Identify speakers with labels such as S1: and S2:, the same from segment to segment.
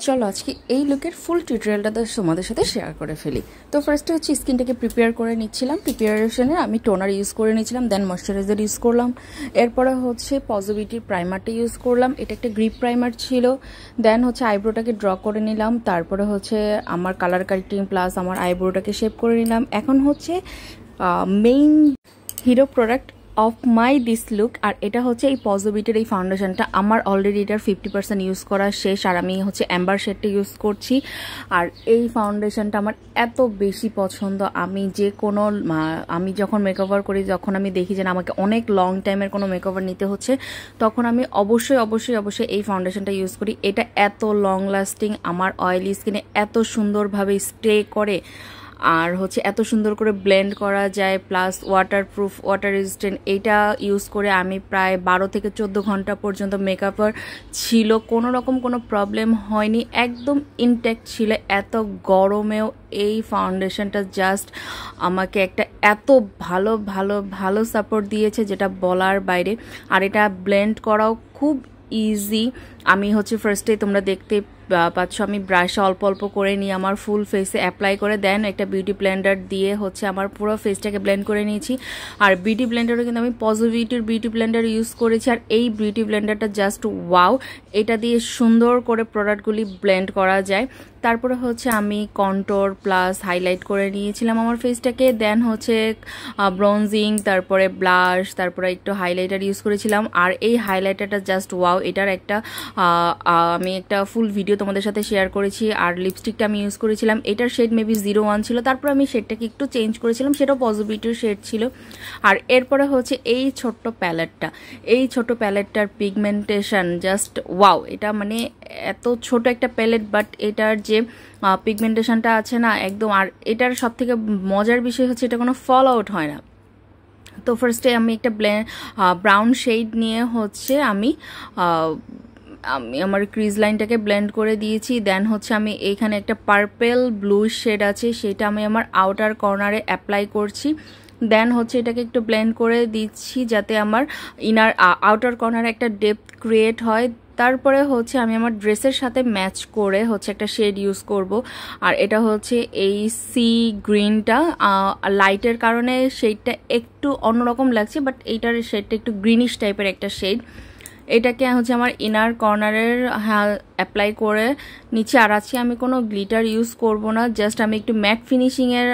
S1: চলো আজকে এই লুকের ফুল টিউটোরিয়ালটা তোমাদের সাথে শেয়ার করে ফেলি। তো ফার্স্টে হচ্ছে স্কিনটাকে প্রিপেয়ার করে নিচ্ছিলাম। প্রিপারেশনে আমি টোনার ইউজ করে নিয়েছিলাম, দেন ময়শ্চারাইজার ইউজ করলাম। এরপরে হচ্ছে পজিটিভিটির প্রাইমারটা ইউজ করলাম, এটা একটা গ্রিপ প্রাইমার ছিল। দেন হচ্ছে আইব্রোটাকে ড্র করে নিলাম, তারপরে হচ্ছে আমার কালার কারেক্টিং প্লাস আমার আইব্রোটাকে শেপ করে নিলাম। এখন হচ্ছে main hero product of my this look, আর এটা হচ্ছে এই পজিটিভিটির এই ফাউন্ডেশনটা। আমার অলরেডি এটার 50% ইউজ করা শেষ, আর আমি হচ্ছে অ্যাম্বার শেডটা ইউজ করছি। আর এই ফাউন্ডেশনটা আমার এত বেশি পছন্দ, আমি যখন মেকওভার করি, যখন আমি দেখি যে আমাকে অনেক লং টাইমের কোনো মেকওভার নিতে হচ্ছে, তখন আমি অবশ্যই এই ফাউন্ডেশনটা ইউজ করি। এটা এত লং লাস্টিং, আমার অয়েলি স্কিনে এত সুন্দরভাবে স্প্রে করে, আর হচ্ছে এত সুন্দর করে ব্লেন্ড করা যায়, প্লাস ওয়াটারপ্রুফ, ওয়াটার রেজিস্ট্যান্ট। এইটা ইউজ করে আমি প্রায় 12 থেকে 14 ঘন্টা পর্যন্ত মেকআপের ছিল, কোনো রকম কোনো প্রবলেম হয়নি, একদম ইনট্যাক্ট ছিল। এত গরমেও এই ফাউন্ডেশনটা জাস্ট আমাকে একটা এত ভালো সাপোর্ট দিয়েছে, যেটা বলার বাইরে। আর এটা ব্লেন্ড করাও খুব ইজি। আমি হচ্ছে ফার্স্টে তোমরা দেখতে পাচ্ছ আমি ব্রাশে অল্প অল্প করে নিয়ে আমার ফুল ফেসে অ্যাপ্লাই করে, দেন একটা বিউটি ব্লেন্ডার দিয়ে হচ্ছে আমার পুরো ফেসটাকে ব্লেন্ড করে নিয়েছি। আর বিউটি ব্লেন্ডারও কিন্তু আমি পজিটিভিটির বিউটি ব্লেন্ডার ইউজ করেছি, আর এই বিউটি ব্লেন্ডারটা জাস্ট ওয়াও, এটা দিয়ে সুন্দর করে প্রোডাক্টগুলি ব্লেন্ড করা যায়। তারপরে হচ্ছে আমি কন্ট্রোর প্লাস হাইলাইট করে নিয়েছিলাম আমার ফেসটাকে, দেন হচ্ছে ব্রোনজিং, তারপরে ব্লাশ, তারপরে একটু হাইলাইটার ইউজ করেছিলাম। আর এই হাইলাইটারটা জাস্ট ওয়াও, এটার একটা আমি একটা ফুল ভিডিও তোমাদের সাথে শেয়ার করেছি। আর লিপস্টিকটা আমি ইউজ করেছিলাম, এটার শেড মেবি 01 ছিল, তারপর আমি শেডটাকে একটু চেঞ্জ করেছিলাম, সেটাও পজিটিভ শেড ছিল। আর এরপরে হচ্ছে এই ছোট্ট প্যালেটটার পিগমেন্টেশন জাস্ট ওয়াও, এটা মানে এত ছোট একটা প্যালেট, বাট এটার যে পিগমেন্টেশনটা আছে না একদম। আর এটার সব থেকে মজার বিষয় হচ্ছে এটা কোনো ফল আউট হয় না। তো ফার্স্টে আমি একটা ব্রাউন শেড নিয়ে হচ্ছে আমি আমার ক্রিজ লাইনটাকে ব্লেন্ড করে দিয়েছি। দেন হচ্ছে আমি এইখানে একটা পার্পেল ব্লু শেড আছে, সেটা আমি আমার আউটার কর্নারে অ্যাপ্লাই করছি। দেন হচ্ছে এটাকে একটু ব্লেন্ড করে দিচ্ছি, যাতে আমার আউটার কর্নারে একটা ডেপথ ক্রিয়েট হয়। তারপরে হচ্ছে আমি আমার ড্রেসের সাথে ম্যাচ করে হচ্ছে একটা শেড ইউজ করব। আর এটা হচ্ছে এই সি গ্রিনটা, লাইটের কারণে শেডটা একটু অন্যরকম লাগছে, বাট এইটার শেডটা একটু গ্রিনিশ টাইপের একটা শেড। এটাকে হচ্ছে আমার ইনার কর্নারের অ্যাপ্লাই করে নিচে। আর আজকে আমি কোনো গ্লিটার ইউজ করব না, জাস্ট আমি একটু ম্যাট ফিনিশিংয়ের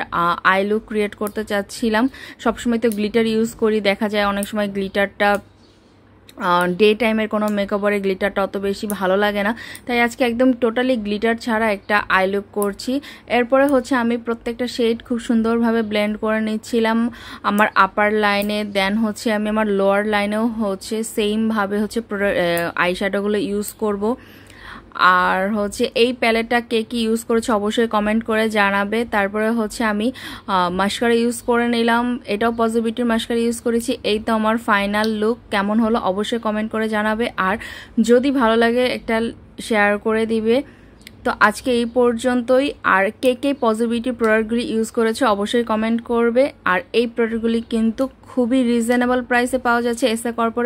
S1: আই লুক ক্রিয়েট করতে চাচ্ছিলাম। সবসময় তো গ্লিটার ইউজ করি, দেখা যায় অনেক সময় গ্লিটারটা ডে টাইমের কোনো মেকআপের গ্লিটারটা অত বেশি ভালো লাগে না, তাই আজকে একদম টোটালি গ্লিটার ছাড়া একটা আই লুক করছি। এরপরে হচ্ছে আমি প্রত্যেকটা শেড খুব সুন্দরভাবে ব্লেন্ড করে নিচ্ছিলাম আমার আপার লাইনে, দেন হচ্ছে আমি আমার লোয়ার লাইনেও হচ্ছে সেমভাবে হচ্ছে আইশ্যাডোগুলো ইউজ করব। আর হচ্ছে এই প্যালেটটা কে কি ইউজ করেছে অবশ্যই কমেন্ট করে জানাবে। তারপরে হচ্ছে আমি মাস্কারা ইউজ করে নিলাম, এটাও পজিটিভিটির মাস্কারা ইউজ করেছি। এই তো আমার ফাইনাল লুক, কেমন হলো অবশ্যই কমেন্ট করে জানাবে, আর যদি ভালো লাগে একটা শেয়ার করে দিবে। তো আজকে এই পর্যন্তই। আর কে কে পজিটিভিটি প্রোডাক্টগুলি ইউজ করেছে অবশ্যই কমেন্ট করবে। আর এই প্রোডাক্টগুলি কিন্তু খুবই রিজনেবল প্রাইসে পাওয়া যাচ্ছে এসএ কর্পোরেট।